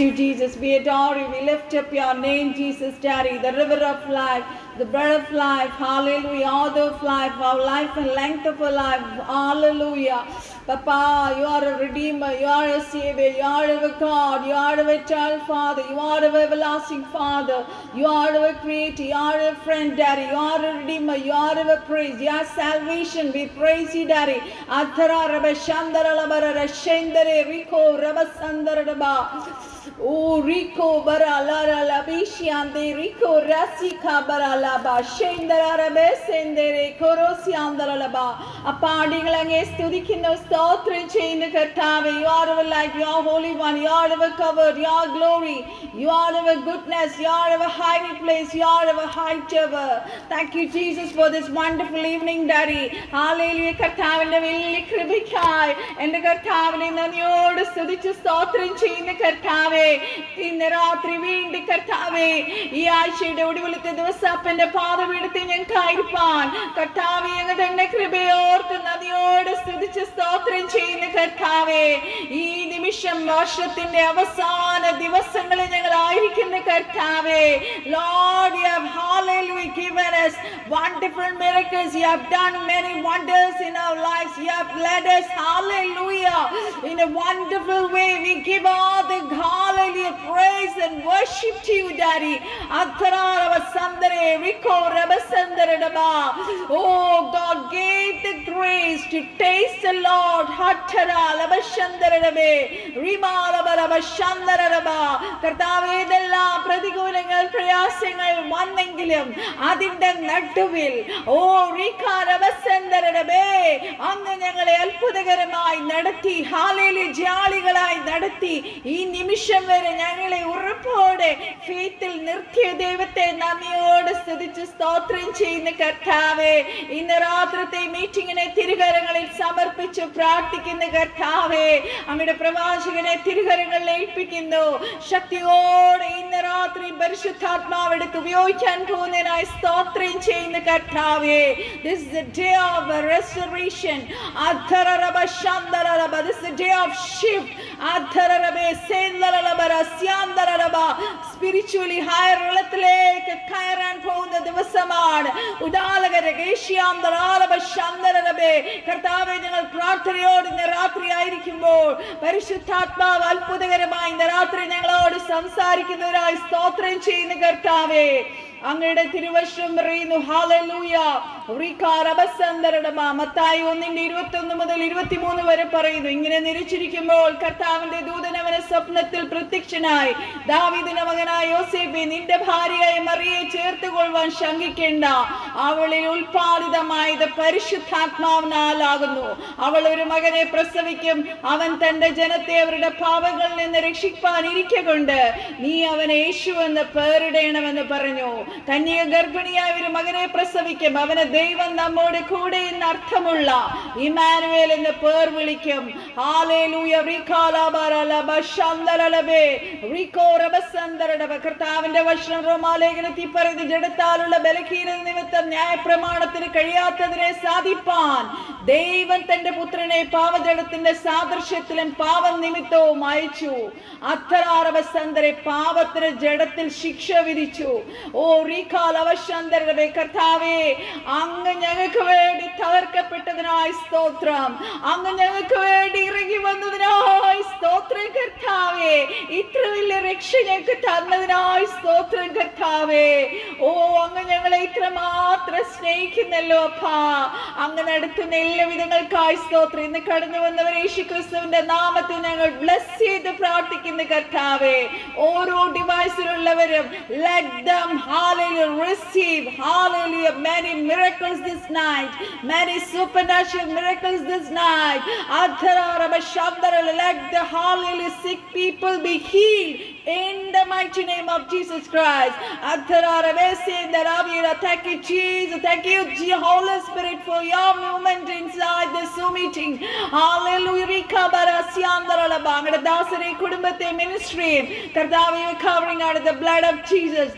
you, Jesus. We adore you. We lift up your name, Jesus, Daddy, the river of life, the bread of life. Hallelujah. Author of life, our life and length of our life. Hallelujah. Papa, you are a redeemer, you are a savior, you are our God, you are our eternal Father, you are our everlasting Father, you are our creator, you are our friend, Daddy, you are a redeemer, you are our praise, you are salvation. We praise you, Daddy. Athara Rabba Shandara Labara Rashendere Rico Rabba Sandara Rabba. Oh, Rico Barala Labishiande Rico Rasika Baralaba Shendara Rabbe Sendere Korosiandara Laba. Apadigalange Studikino Stotrin Chain the Kartave, you are our light, you are holy one, you are our covered, you are glory, you are our goodness, you are our hiding place, you are our high tower. Thank you, Jesus, for this wonderful evening, Daddy. Hallelujah. Kartavinte velli kribikai ende Kartavine naniyodu സ്തുതിച്ച് സ്തോത്രം ചെയ്യുന്ന കർത്താവേ, ഇന്ന് രാത്രി വീണ്ടും കർത്താവേ, ഈ ആഴ്ചയുടെ ഒടുവിലത്തെ ദിവസം അപ്പന്റെ പാദപീഠത്തിൽ ഞങ്ങൾക്കായിരിക്കാൻ കർത്താവേ അങ്ങ് തന്നെ കൃപയോർത്ത് നദിയോട് സ്തുതിച്ച് സ്തോത്രം ചെയ്യുന്ന കർത്താവേ, ഈ നിമിഷം വർഷത്തിന്റെ അവസാന ദിവസങ്ങളിൽ ഞങ്ങൾ ആയിരിക്കുന്ന കർത്താവേ, Lord, you have hallelujah given us wonderful miracles, you have done many wonders in our lives, you have led us hallelujah in a wonderful way. We give all the hallelujah praise and worship to you, Daddy. Oh God, gave the grace to taste the Lord. കർത്താവേ, ഇതെല്ലാം പ്രതികൂലങ്ങൾ പ്രയാസങ്ങൾ വന്നെങ്കിലും അതിന്റെ നടുവിൽ അങ്ങ് ഞങ്ങളെ അത്ഭുതകരമായി നടത്തി, ഹാലേലൂയ ജാളികളായി നടത്തി, ഈ നിമിഷം വരെ ഞങ്ങളെ ഉറപ്പോടെ ഫെയ്ത്തിൽ നിർത്തിയ ദൈവത്തെ നന്ദിയോടെ സ്തുതിച്ച് സ്തോത്രം ചെയ്യുന്ന കർത്താവേ, ഇന്ന് രാത്രിത്തെ മീറ്റിങ്ങിനെ തിരുകരങ്ങളിൽ സമർപ്പിച്ച് പ്രാർത്ഥിക്കുന്ന കർത്താവേ, അങ്ങയുടെ പ്രവാചകനെ തിരുകരങ്ങളിൽ ഏൽപ്പിക്കുന്നു. ശക്തിയോടെ ഇന്ന് രാത്രി പരിശുദ്ധാത്മാവെടുത്ത് ഉപയോഗിക്കാൻ പോകുന്നതിനായി സ്തോത്രം ചെയ്യുന്ന കർത്താവേ, this is the day of restoration. This is the day of shift. Spiritually higher levelത്തിലേക്ക് കയറാൻ പോകുന്ന ദിവസമാണ്. കർത്താവേ, ഞങ്ങൾ പ്രാർത്ഥനയോട് ഇന്ന് രാത്രി ആയിരിക്കുമ്പോൾ പരിശുദ്ധാത്മാവ് അത്ഭുതകരമായി ഇന്ന് രാത്രി ഞങ്ങളോട് സംസാരിക്കുന്നതിനായി സ്തോത്രം ചെയ്യുന്ന കർത്താവേ, അങ്ങയുടെ തിരുവശം പറയുന്നു. ഹല്ലേലൂയ. മത്തായി 1:21 മുതൽ 23 വരെ പറയുന്നു, ഇങ്ങനെ നിരീക്ഷിക്കുമ്പോൾ കർത്താവിന്റെ ദൂതൻ അവനെ സ്വപ്നത്തിൽ പ്രത്യക്ഷനായി, ദാവീദിന്റെ മകനായ യോസേഫേ, നിന്റെ ഭാര്യയായ മറിയയെ ചേർത്തുകൊള്ളുവാൻ ശങ്കിക്കേണ്ട, അവളിൽ ഉൽപാദിതമായത് പരിശുദ്ധാത്മാവിനാലാകുന്നു. അവൾ ഒരു മകനെ പ്രസവിക്കും, അവൻ തന്റെ ജനത്തെ അവരുടെ പാപങ്ങളിൽ നിന്ന് രക്ഷിപ്പാൻ ഇരിക്കൊണ്ട് നീ അവനെ യേശു എന്ന് പേരിടേണമെന്ന് പറഞ്ഞു. കന്യക ഗർഭിണിയായ ഒരു മകനെ പ്രസവിക്കും, അവന് ദൈവം നമ്മോട് കൂടെ എന്ന് അർത്ഥമുള്ള ഇമ്മാനുവേൽ എന്ന് പേർ വിളിക്കും. ഹല്ലേലൂയ. കർത്താവിന്റെ വചനം റോമാലേഖനത്തിൽ പറയുന്നു, ജഡത്താലുള്ള ബലഹീനത നിമിത്തം ന്യായപ്രമാണത്തിന് കഴിയാത്തതിനെ സാധിപ്പാൻ ദൈവം തന്റെ പുത്രനെ പാവജടത്തിന്റെ സാദൃശ്യത്തിലും പാപം നിമിത്തവും അയച്ചു. പാപത്തിന് ജഡത്തിൽ ശിക്ഷ വിധിച്ചു. കർത്താവേ, അങ്ങ് ഞങ്ങൾക്ക് വേണ്ടി തകർക്കപ്പെട്ടതിനായി സ്തോത്രം, അങ്ങ് ഞങ്ങൾക്ക് വേണ്ടി ഇറങ്ങി വന്നതിനായി സ്തോത്രം കർത്താവേ, ഇത്ര വലിയ രക്ഷ ഞങ്ങൾക്ക് തന്നതിനായി സ്തോത്രം കർത്താവേ. അങ്ങ് ഞങ്ങളെ ഇത്രമാത്രം സ്നേഹിക്കുന്നല്ലോ അപ്പാ, അങ്ങ് നടത്തുന്ന എല്ലാ വിധങ്ങൾക്കായി സ്തോത്രം. ഇന്ന് കടന്നു വന്നവർ യേശുക്രിസ്തുവിന്റെ നാമത്തിൽ ഞങ്ങൾ ബ്ലസ് ചെയ്ത് പ്രാർത്ഥിക്കുന്ന കർത്താവേ, ഓരോ ഡിവൈസിലുള്ളവരും let them hallelujah receive hallelujah many miracles this night, many supernatural miracles this night. Let the hallelujah sick people be healed in the mighty name of Jesus Christ. Thank you Jesus, thank you Holy Spirit for your movement inside this Zoom meeting. Hallelujah. ദാസരെ കുടുംബത്തെ ministry കർത്താവേ covering out of the blood of Jesus.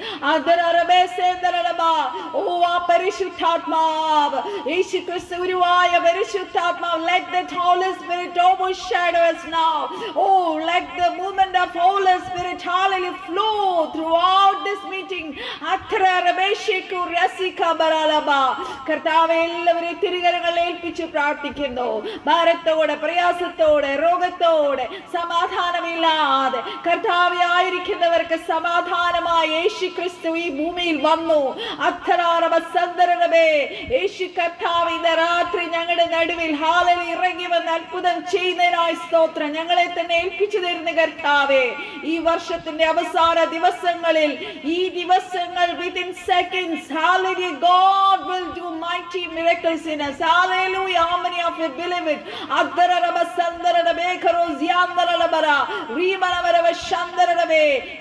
പരിശുദ്ധാത്മാവ് യേശുക്രിസ്തു ഗുരുവായ പരിശുദ്ധാത്മാവ്, let that Holy Spirit overshadow us now. Let the movement of Holy Spirit Spirit, hallelujah, flow throughout this meeting. കർത്താവേ, എല്ലാവരെയും തിരുകരങ്ങളിൽ ഏൽപ്പിച്ച് പ്രാർത്ഥിക്കുന്നു. ഭാരത്തോടെ, പ്രയാസത്തോടെ, രോഗത്തോടെ, സമാധാനമില്ലാതെ കർത്താവേ ആയിരിക്കുന്നവർക്ക് സമാധാനമായി യേശു ക്രിസ്തു ഈ ഭൂമിയിൽ വന്നു. യേശു കർത്താവ് ഇന്ന് രാത്രി ഞങ്ങളുടെ നടുവിൽ ഹാലലി ഇറങ്ങി വന്ന് അത്ഭുതം ചെയ്യുന്നതിനായി സ്തോത്രം. ഞങ്ങളെ തന്നെ ഏൽപ്പിച്ചു തരുന്ന കർത്താവേ, ഈ വർഷത്തിന്റെ അവസാന ദിവസങ്ങളിൽ, ഈ ദിവസങ്ങൾ within seconds, hallelujah, God will do mighty miracles in us. Hallelujah. How many of you believe it?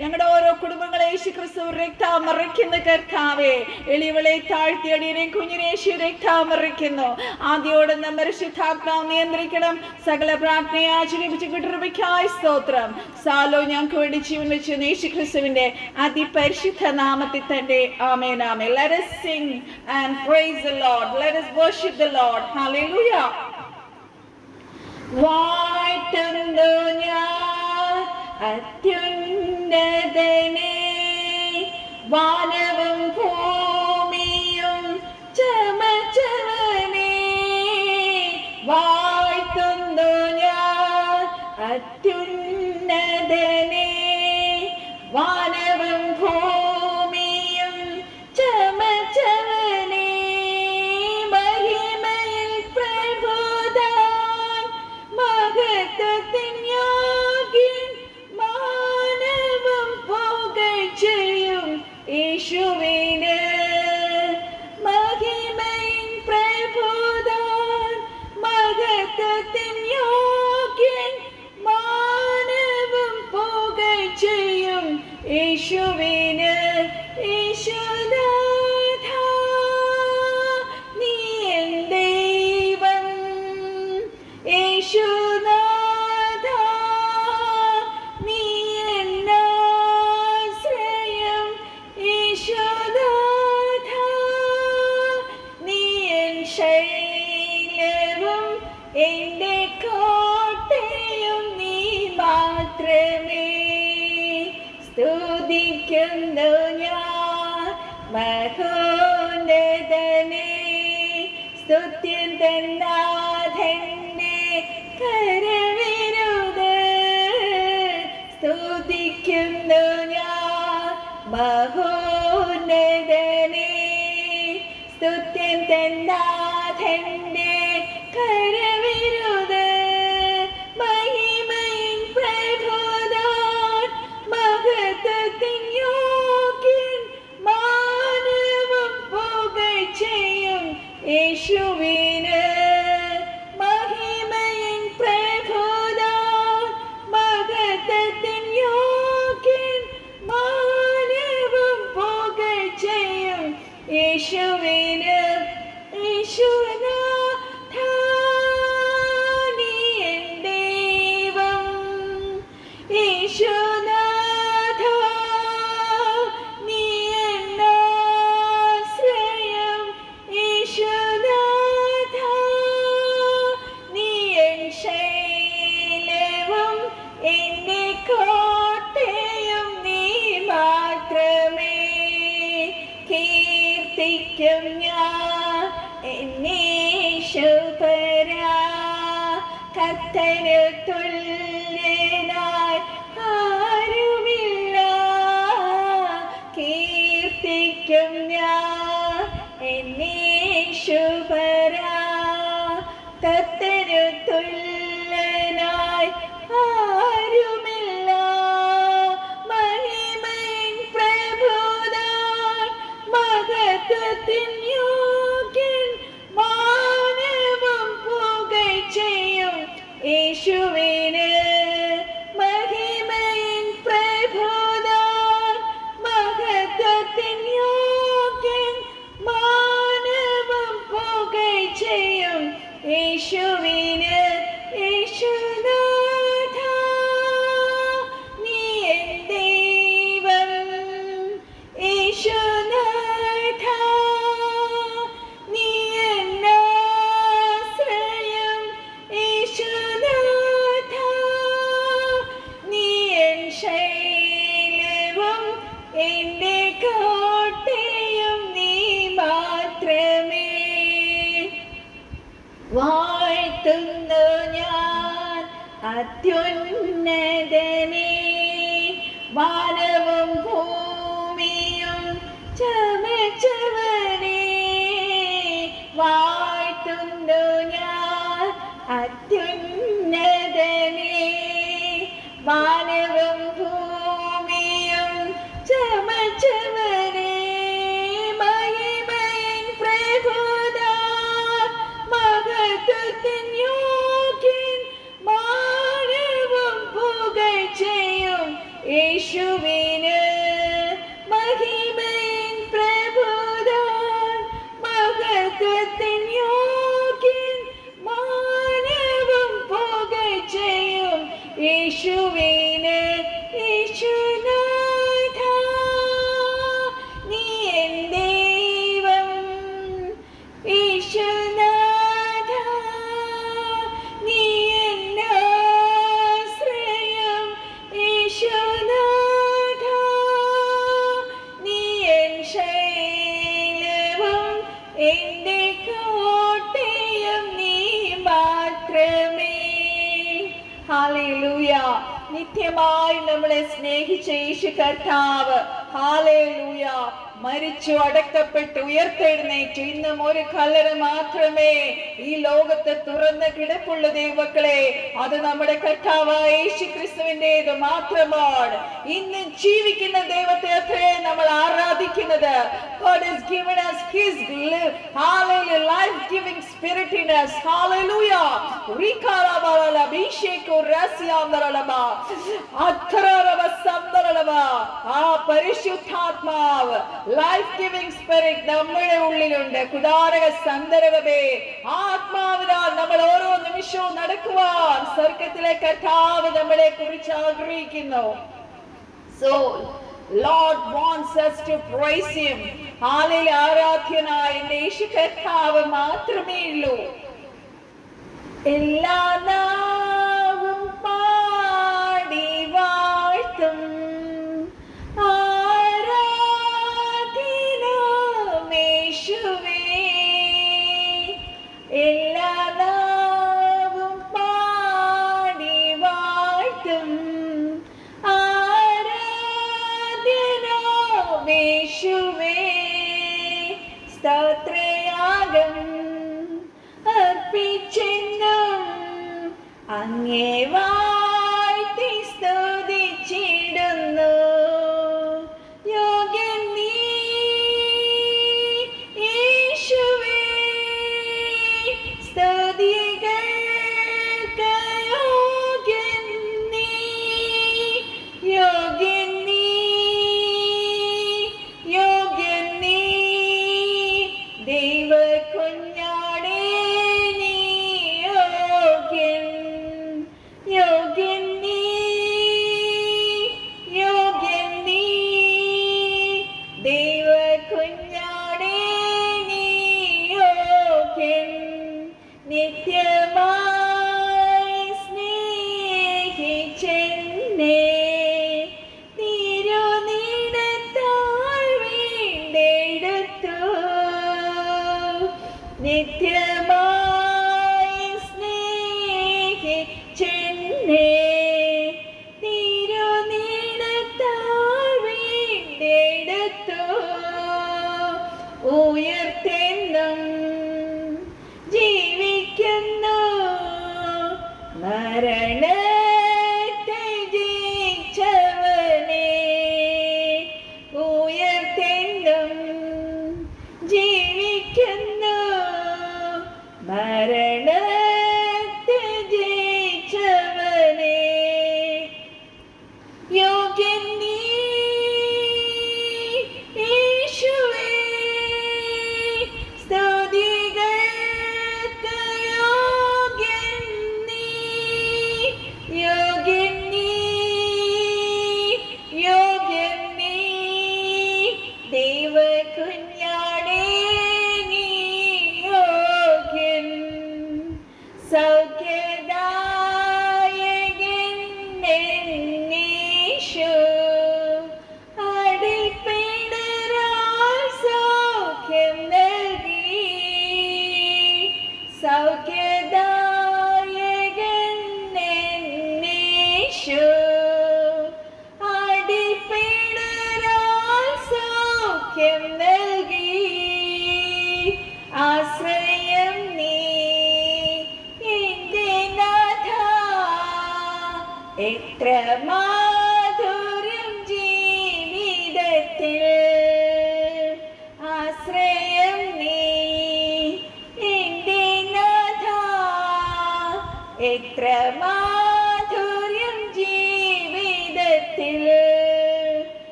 ഞങ്ങളുടെ ഓരോ കുടുംബങ്ങളെ യേശു ക്രിസ്തു രക്തമറിക്കുന്ന കർത്താവേ, എളിയവളെ താഴ്ത്തി അടിയനെയും കുഞ്ഞിനെ യേശു രക്തമറിക്കുന്നു. ആദ്യോടെ പരിശുദ്ധാത്മാവ് നിയന്ത്രിക്കണം. സകല പ്രാർത്ഥനയെ ആചരിപ്പിച്ച് കൃപയ്ക്കായി സ്തോത്രം. സാലോ ഞങ്ങൾക്ക് വേണ്ടി ജീവൻ വെച്ച് യേശു ക്രിസ്തുവിന്റെ അതിപരിശുദ്ധ നാമത്തിൽ തന്നെ ആമേൻ, ആമേൻ. Let us sing and praise the Lord. Let us worship the Lord. Hallelujah. വാഴ്ത്തുന്നു ഞാൻ അത്യുന്നതനെ, വാനവും ഭൂമിയും ചമച്ചവനെ. വാഴ്ത്തുന്നു ഞാൻ അത്യുന്നതനെ, വാനവും ഭൂമിയും ചമച്ചവനെ. മഹിമയിൽ പ്രഭുതാൻ മഹത്വത്തിൻ യോഗ്യൻ, മാനവം പുകഴ്ചയും യേശുവിന്. മഹിമയിൻ പ്രഭുതാൻ മഹത്വത്തിൻ യോഗ്യൻ, മാനവം പുകഴ്ചയും യേശുവിന്. യേശുനാഥ നീ എൻ ദൈവം, യേശുനാഥ നീ എൻ ആശ്രയം, യേശുനാഥ നീ എൻ ശൈലവും എന്റെ കോട്ടയും, നീ മാത്രമേ. സ്തുതിക്കുന്നു ഞാൻ മഹോന്നതനെ, സ്തുത്യൻ തന്നാഥന്റെ കരവിരുത്. സ്തുതിക്കുന്നു ഞാൻ മഹോന്നതനെ, സ്തുത്യൻ തന്നാഥന്റെ കരവിരുത്. മഹിമയിൻ പ്രഭുതാൻ മഹത്വത്തിൻ യോഗ്യൻ, മാനവം പുകഴ്ചയും യേശുവിന്. മഹിമയിൻ പ്രഭുതാൻ മഹത്വത്തിൻ യോഗ്യൻ, മാനവം പുകഴ്ചയും യേശുവിന്. യേശു എന്റെ കോട്ടയും നീ മാത്രമേ. വാഴ്ത്തുന്നു ഞാൻ അത്യുന്നതനെ, വാനവും ഭൂമിയും ചമച്ചവനെ. വാഴ്ത്തുന്നു ഞാൻ അത്യുന്നതനെ, വാനവും ഭൂമിയും ചമച്ചവനെ. മഹിമയിൻ പ്രഭുതാൻ, മഹത്വത്തിൻ യോഗ്യൻ, മാനവും പുകഴ്ചയും യേശുവിന്. മഹിമയിൻ പ്രഭുതാൻ, മഹത്വത്തിൻ യോഗ്യൻ, മാനവും പുകഴ്ചയും യേശുവിന്. യേശുനാഥ നീ എൻ ദൈവം, യേശുനാഥ നീ എൻ ആശ്രയം, യേശുനാഥ നീ എൻ ശൈലവും എന്റെ കോട്ടയും നീ മാത്രമേ. ഹല്ലേലൂയ. നിത്യമായി നമ്മളെ സ്നേഹിച്ച യേശു കർത്താവ്, ഹല്ലേലൂയ, മരിച്ചു അടക്കപ്പെട്ടു ഉയർത്തെഴുന്നേറ്റു. ഇന്നും ഒരു കല്ലറ മാത്രമേ ഈ ലോകത്ത് തുറന്ന് കിടപ്പുള്ള ദൈവമക്കളെ. അത് നമ്മുടെ കർത്താവായ യേശു ക്രിസ്തുവിൻ്റെത് മാത്രമാണ്. ഇന്ന് ജീവിക്കുന്ന ദൈവത്തെ അത്രേ നമ്മൾ ആരാധിക്കുന്നത്. God has given us his hallelujah life-giving spirit in us. Hallelujah. Rikarabalala bisheko rasyandaralaba athararava sandaralaba. ആ പരിശുദ്ധാത്മാവ് ലൈഫ് ഗിവിംഗ് സ്പിരിറ്റ് നമ്മുടെ ഉള്ളിലുണ്ട്. കുദാരക സന്ദരവേ, ആത്മാവിനാൽ നമ്മൾ ഓരോ നിമിഷവും നടക്കുവാൻ സ്വർഗത്തിലെ കർത്താവ് നമ്മളെ കുറിച്ച് ആഗ്രഹിക്കുന്നു. So Lord wants us to praise him. ഹാലയിൽ ആരാധ്യനായ യേശു കർത്താവ് മാത്രമേ ഉള്ളൂ. എല്ലാ നാവും പാടി വാഴ്ത്തും ആരാധനമേശുവേ. എല്ലാ നാവും പാടി വാഴ്ത്തും ആരാധനമേശുവേ. സ്തോത്രയാഗം അർപ്പിച്ചെന്നും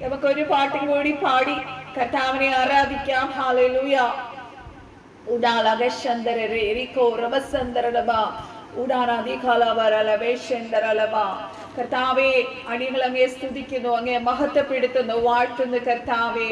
നമുക്കൊരു പാട്ടും കൂടി പാടി കർത്താവിനെ ആരാധിക്കാം. ഹല്ലേലൂയ. കർത്താവേ, അടികൾ അങ്ങേ സ്തുതിക്കുന്നു, അങ്ങേ മഹത്വപ്പെടുത്തുന്നു, വാഴ്ത്തുന്നു കർത്താവേ.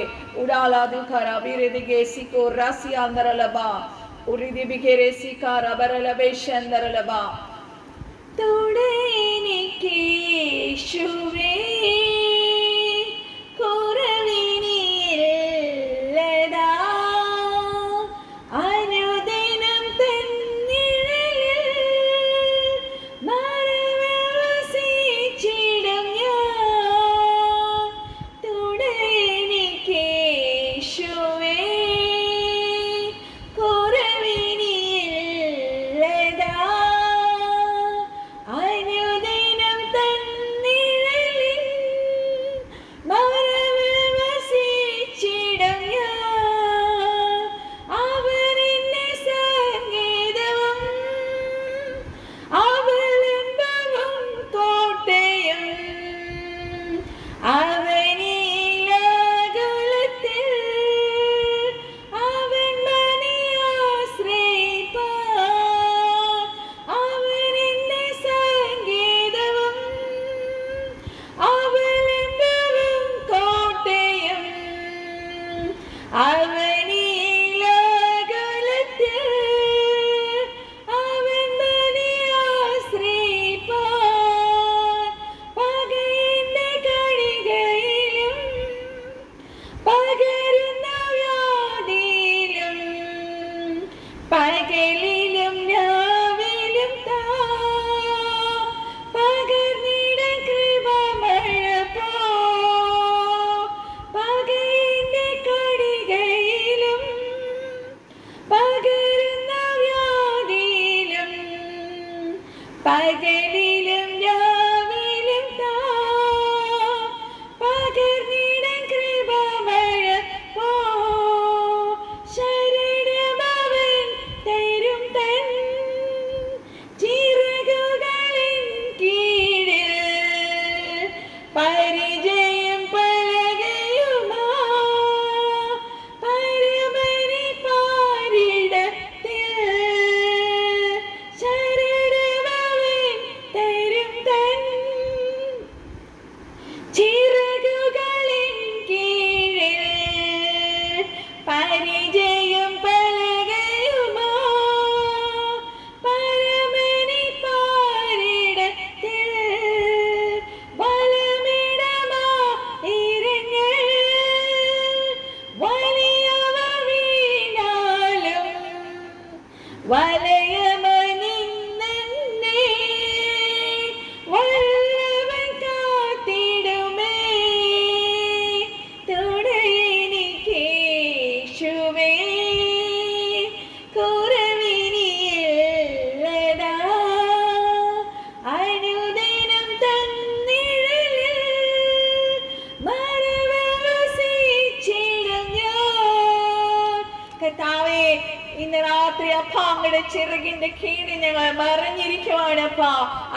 ചിറകിന്റെ കീഴിൽ ഞങ്ങൾ മറിഞ്ഞിരിക്കുവാണപ്പ.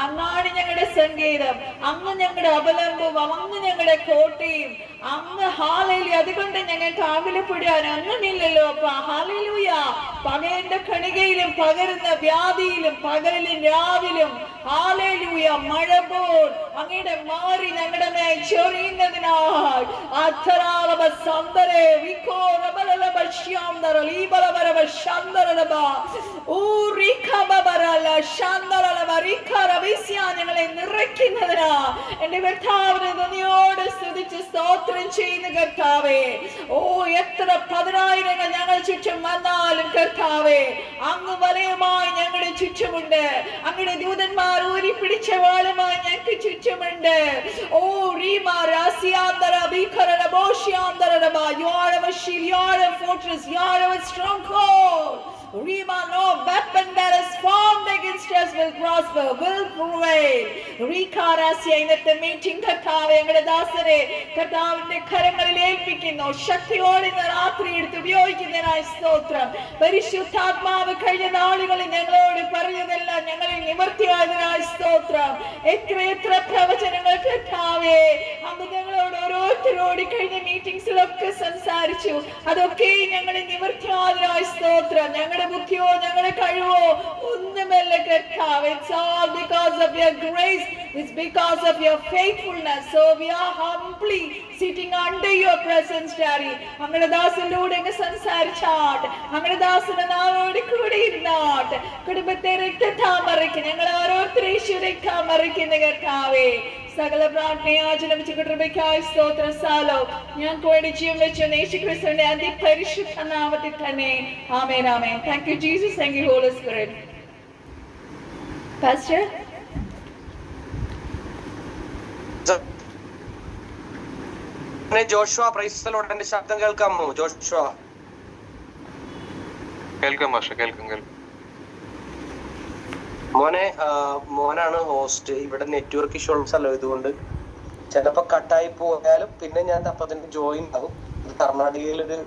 അങ്ങാണ് ഞങ്ങളുടെ സങ്കേതം, അങ്ങ് ഞങ്ങളുടെ അപലംബവും, അങ്ങ് ഞങ്ങളുടെ കോട്ടയും, അങ്ങ് ഹാലേലൂയ. അതുകൊണ്ട് ഞങ്ങൾക്ക് ആകുലപ്പെടാൻ ഒന്നുമില്ലല്ലോ അപ്പ. ഹാലേലൂയ. പകലിന്റെ കണികയിലും പകരുന്ന വ്യാധിയിലും പകലിലും രാവിലും ഹാലേലൂയ മഴ പോൽ അങ്ങയുടെ മാറി ഞങ്ങളുടെ മേൽ ചൊരിയുന്നതിനാൽ ഞങ്ങളെ നിറയ്ക്കുന്നതിനാ എന്റെ കർത്താവിനെ നന്ദിയോട് സ്തുതിച്ച് സ്തോത്രം ചെയ്യുന്ന കർത്താവേ. ഓ, എത്ര 10,000 ഞങ്ങൾ ചുറ്റും വന്നാലും കർത്താവേ, അങ്ങ് വലയമായി ഞങ്ങളുടെ ചുറ്റുമുണ്ട്. അങ്ങയുടെ ദൂതന്മാർ ഊരി പിടിച്ച വാളുമായി ഞങ്ങൾക്ക് ചുറ്റുമുണ്ട്. ഓ, you are our shield, you are our fortress, you are our stronghold. No weapon that is formed against us will prosper, will prevail. ഇന്നത്തെ മീറ്റിംഗ് കർത്താവേ ഞങ്ങളുടെ ദാസരെ കർത്താവിന്റെ കരങ്ങളിൽ ഏൽപ്പിക്കുന്നു. ശക്തിയോടെ ഇന്ന് രാത്രി എടുത്ത് ഉപയോഗിക്കുന്നതിനായി സ്തോത്രം. പരിശുദ്ധാത്മാവ് കഴിഞ്ഞ നാളുകളിൽ ഞങ്ങളോട് പറഞ്ഞതെല്ലാം ഞങ്ങളിൽ നിവർത്തിയായതിനായി സ്തോത്രം. എത്ര പ്രവചനങ്ങൾ കർത്താവേ അങ്ങ് ഞങ്ങളോട് ഓരോരുത്തരോട് കഴിഞ്ഞ മീറ്റിംഗ്സിലൊക്കെ സംസാരിച്ചു. അതൊക്കെ ഞങ്ങളെ നിവർത്തിയായതിനായി സ്തോത്രം. ഞങ്ങളുടെ ബുദ്ധിയോ ഞങ്ങളുടെ കഴിവോ ഒന്നുമല്ല കർത്താവ്. It's all because of your grace. It's because of your faithfulness. So we are humbly sitting under your presence, Daddy. അങ്ങയുടെ ദാസനിലൂടെ അങ്ങ് സംസാരിച്ചാട്ട്, അങ്ങയുടെ ദാസന്റെ നാളോട് കൂടെ ഇരുന്നാട്ട്, കുടുംബത്തെ രക്തത്താമറിക്ക് ഞങ്ങൾ ഓരോരുത്തരെ രക്തമറിക്കുന്ന കർത്താവേ. സകല പ്രാർത്ഥനയാചനമിച്ച് കൃപയ്ക്കായി സ്തോത്രം. സാലോ ഞങ്ങൾക്ക് വേണ്ടി ജീവൻ വെച്ച യേശുക്രിസ്തുവിന്റെ അതിപരിശുദ്ധ നാമത്തിൽ തന്നെ. ആമേൻ ആമേൻ. Thank you Jesus. Thank you Holy Spirit. Pastor Joshua praise the Lord. എന്റെ ശബ്ദം കേൾക്കാമോ ജോഷുവ? കേൾക്കാം മാഷ, കേൾക്കാം. മോനാണ് ഹോസ്റ്റ്. ഇവിടെ നെറ്റ്വർക്ക് ഇഷ്യൂ ഉള്ള സ്ഥലം ഇതുകൊണ്ട് ചിലപ്പോ കട്ടായി പോയാലും പിന്നെ ഞാൻ അപ്പൊ തന്നെ ജോയിൻ ആവും. കർണാടകയിലൊരു